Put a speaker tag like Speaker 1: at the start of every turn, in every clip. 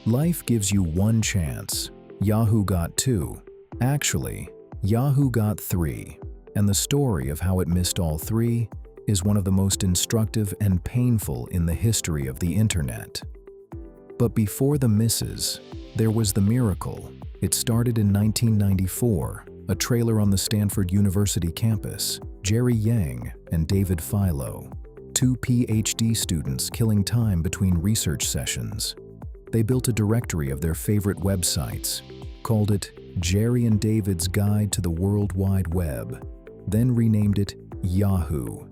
Speaker 1: Life gives you one chance. Yahoo got two. Actually, Yahoo got three. And the story of how it missed all three is one of the most instructive and painful in the history of the internet. But before the misses, there was the miracle. It started in 1994, a trailer on the Stanford University campus. Jerry Yang and David Philo, two PhD students killing time between research sessions. They built a directory of their favorite websites, called it Jerry and David's Guide to the World Wide Web, then renamed it Yahoo,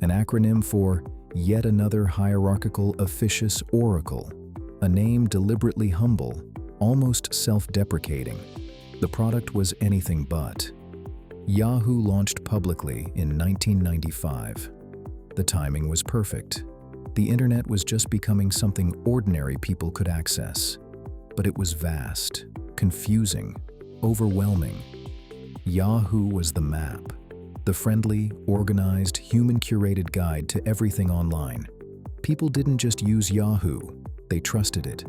Speaker 1: an acronym for Yet Another Hierarchical Officious Oracle, a name deliberately humble, almost self-deprecating. The product was anything but. Yahoo launched publicly in 1995. The timing was perfect. The internet was just becoming something ordinary people could access. But it was vast, confusing, overwhelming. Yahoo was the map, the friendly, organized, human-curated guide to everything online. People didn't just use Yahoo, they trusted it.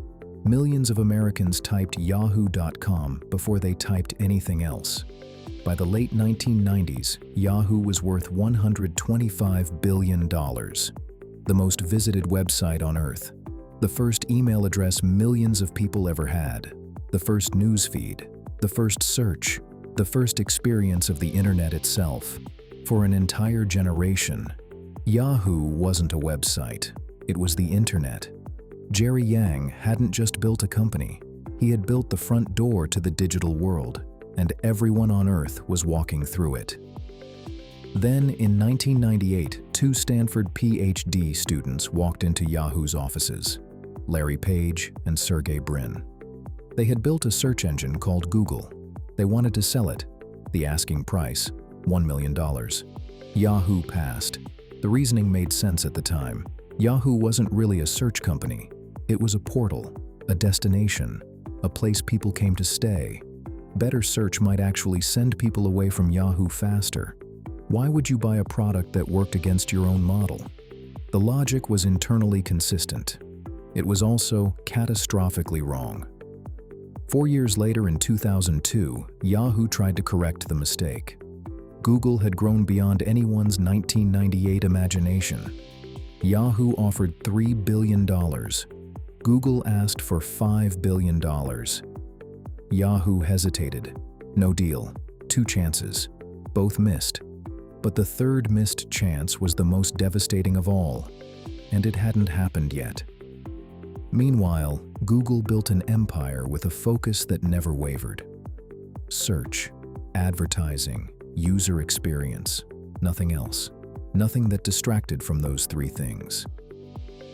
Speaker 1: Millions of Americans typed yahoo.com before they typed anything else. By the late 1990s, Yahoo was worth $125 billion, the most visited website on Earth, the first email address millions of people ever had, the first news feed, the first search, the first experience of the internet itself. For an entire generation, Yahoo wasn't a website, it was the internet. Jerry Yang hadn't just built a company, he had built the front door to the digital world, and everyone on Earth was walking through it. Then, in 1998, two Stanford PhD students walked into Yahoo's offices, Larry Page and Sergey Brin. They had built a search engine called Google. They wanted to sell it. The asking price, $1 million. Yahoo passed. The reasoning made sense at the time. Yahoo wasn't really a search company. It was a portal, a destination, a place people came to stay. Better search might actually send people away from Yahoo faster. Why would you buy a product that worked against your own model? The logic was internally consistent. It was also catastrophically wrong. 4 years later, in 2002, Yahoo tried to correct the mistake. Google had grown beyond anyone's 1998 imagination. Yahoo offered $3 billion. Google asked for $5 billion. Yahoo hesitated. No deal. 2 chances. Both missed. But the third missed chance was the most devastating of all, and it hadn't happened yet. Meanwhile, Google built an empire with a focus that never wavered. Search, advertising, user experience, nothing else. Nothing that distracted from those 3 things.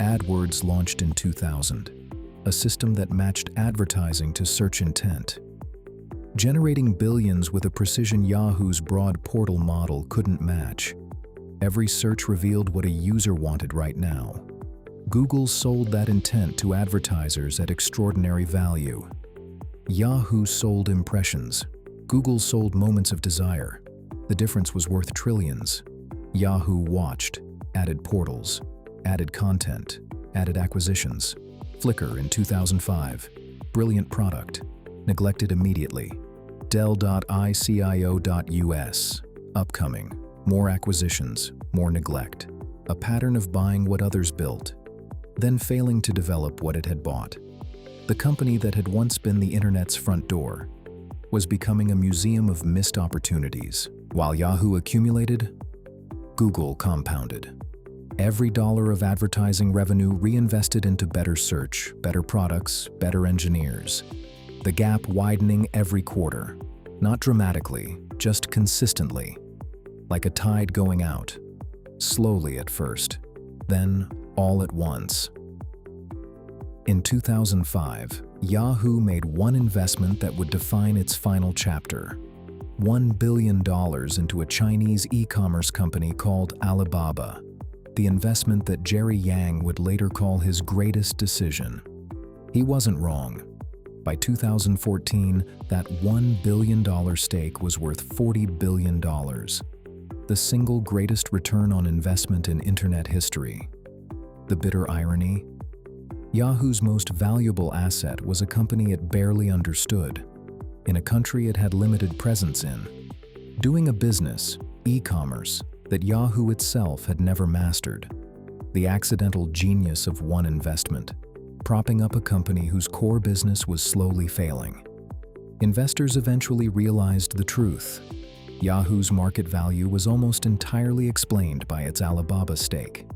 Speaker 1: AdWords launched in 2000, a system that matched advertising to search intent, generating billions with a precision Yahoo's broad portal model couldn't match. Every search revealed what a user wanted right now. Google sold that intent to advertisers at extraordinary value. Yahoo sold impressions. Google sold moments of desire. The difference was worth trillions. Yahoo watched, added portals, added content, added acquisitions. Flickr in 2005. Brilliant product. Neglected immediately. Dell.icio.us. Upcoming. More acquisitions, more neglect. A pattern of buying what others built, then failing to develop what it had bought. The company that had once been the internet's front door was becoming a museum of missed opportunities. While Yahoo accumulated, Google compounded. Every dollar of advertising revenue reinvested into better search, better products, better engineers. The gap widening every quarter. Not dramatically, just consistently. Like a tide going out. Slowly at first, then all at once. In 2005, Yahoo made one investment that would define its final chapter. $1 billion into a Chinese e-commerce company called Alibaba, the investment that Jerry Yang would later call his greatest decision. He wasn't wrong. By 2014, that $1 billion stake was worth $40 billion, the single greatest return on investment in internet history. The bitter irony? Yahoo's most valuable asset was a company it barely understood, in a country it had limited presence in, doing a business, e-commerce, that Yahoo itself had never mastered. The accidental genius of one investment, propping up a company whose core business was slowly failing. Investors eventually realized the truth. Yahoo's market value was almost entirely explained by its Alibaba stake.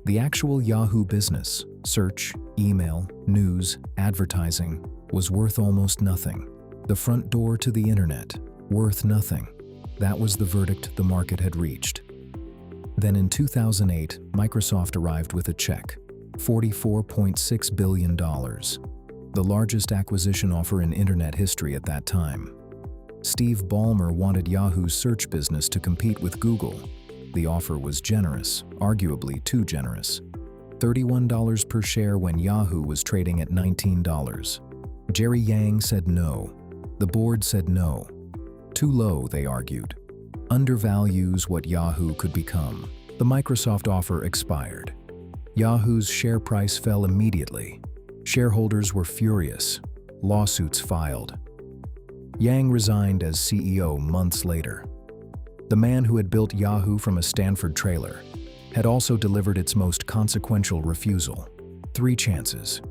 Speaker 1: The actual Yahoo business, search, email, news, advertising, was worth almost nothing. The front door to the internet, worth nothing. That was the verdict the market had reached. Then in 2008, Microsoft arrived with a check, $44.6 billion, the largest acquisition offer in internet history at that time. Steve Ballmer wanted Yahoo's search business to compete with Google. The offer was generous, arguably too generous. $31 per share when Yahoo was trading at $19. Jerry Yang said no. The board said no. Too low, they argued. Undervalues what Yahoo could become. The Microsoft offer expired. Yahoo's share price fell immediately. Shareholders were furious. Lawsuits filed. Yang resigned as CEO months later. The man who had built Yahoo from a Stanford trailer had also delivered its most consequential refusal. 3 chances.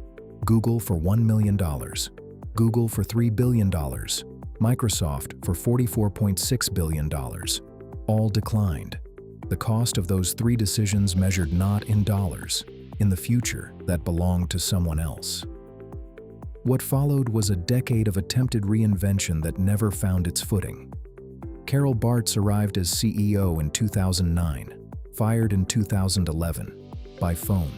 Speaker 1: Google for $1 million. Google for $3 billion. Microsoft for $44.6 billion. All declined. The cost of those 3 decisions measured not in dollars, in the future that belonged to someone else. What followed was a decade of attempted reinvention that never found its footing. Carol Bartz arrived as CEO in 2009, fired in 2011, by phone.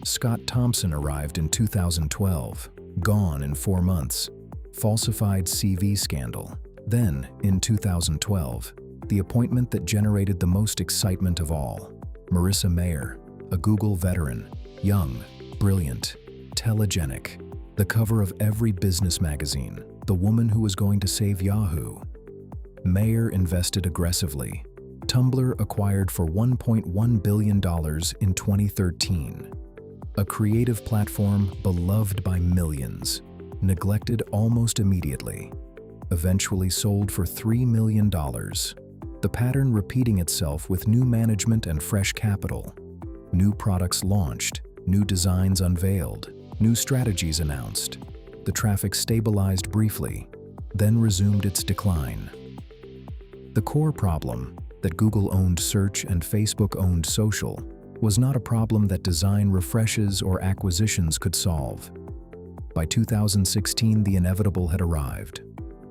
Speaker 1: Scott Thompson arrived in 2012, gone in 4 months, falsified CV scandal. Then, in 2012, the appointment that generated the most excitement of all, Marissa Mayer, a Google veteran, young, brilliant, telegenic, the cover of every business magazine, the woman who was going to save Yahoo. Mayer invested aggressively. Tumblr acquired for $1.1 billion in 2013. A creative platform beloved by millions, neglected almost immediately, eventually sold for $3 million. The pattern repeating itself with new management and fresh capital. New products launched, new designs unveiled, new strategies announced. The traffic stabilized briefly, then resumed its decline. The core problem, that Google owned search and Facebook owned social, was not a problem that design refreshes or acquisitions could solve. By 2016, the inevitable had arrived.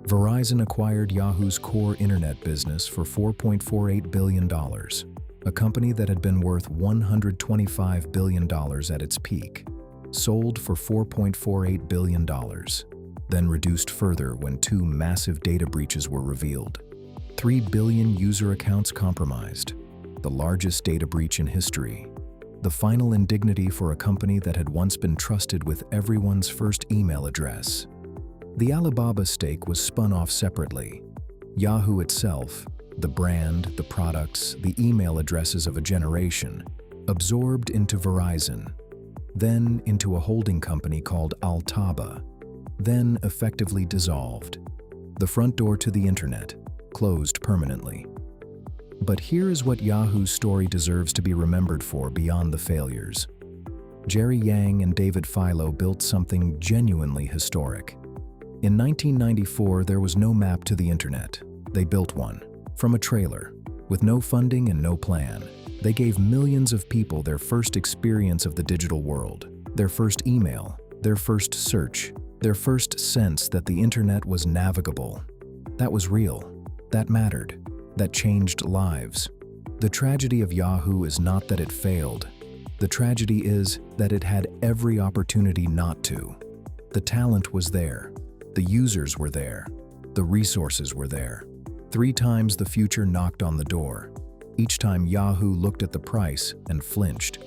Speaker 1: Verizon acquired Yahoo's core internet business for $4.48 billion, a company that had been worth $125 billion at its peak, sold for $4.48 billion, then reduced further when 2 massive data breaches were revealed. 3 billion user accounts compromised, the largest data breach in history, the final indignity for a company that had once been trusted with everyone's first email address. The Alibaba stake was spun off separately. Yahoo itself, the brand, the products, the email addresses of a generation, absorbed into Verizon, then into a holding company called Altaba, then effectively dissolved. The front door to the internet, closed permanently. But here is what Yahoo's story deserves to be remembered for beyond the failures. Jerry Yang and David Filo built something genuinely historic. In 1994, there was no map to the internet. They built one, from a trailer, with no funding and no plan. They gave millions of people their first experience of the digital world, their first email, their first search, their first sense that the internet was navigable. That was real. That mattered. That changed lives. The tragedy of Yahoo is not that it failed. The tragedy is that it had every opportunity not to. The talent was there. The users were there. The resources were there. 3 times the future knocked on the door. Each time Yahoo looked at the price and flinched.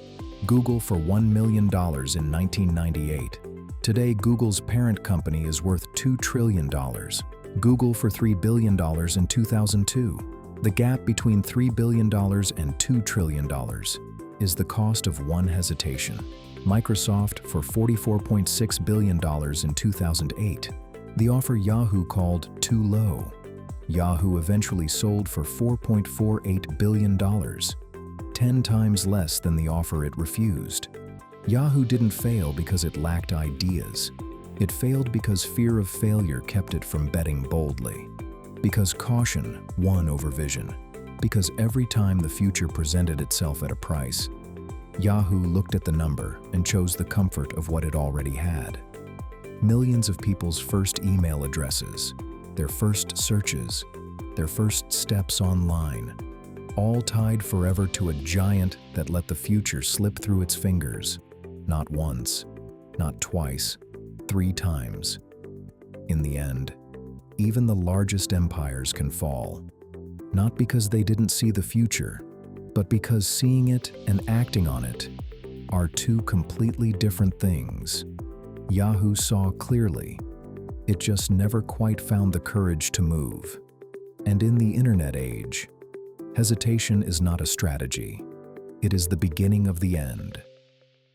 Speaker 1: Google for $1 million in 1998. Today, Google's parent company is worth $2 trillion. Google for $3 billion in 2002. The gap between $3 billion and $2 trillion is the cost of one hesitation. Microsoft for $44.6 billion in 2008. The offer Yahoo called too low. Yahoo eventually sold for $4.48 billion, 10 times less than the offer it refused. Yahoo didn't fail because it lacked ideas. It failed because fear of failure kept it from betting boldly. Because caution won over vision. Because every time the future presented itself at a price, Yahoo looked at the number and chose the comfort of what it already had. Millions of people's first email addresses, their first searches, their first steps online, all tied forever to a giant that let the future slip through its fingers. Not once, not twice, 3 times. In the end, even the largest empires can fall. Not because they didn't see the future, but because seeing it and acting on it are two completely different things. Yahoo saw clearly. It just never quite found the courage to move. And in the internet age, hesitation is not a strategy. It is the beginning of the end.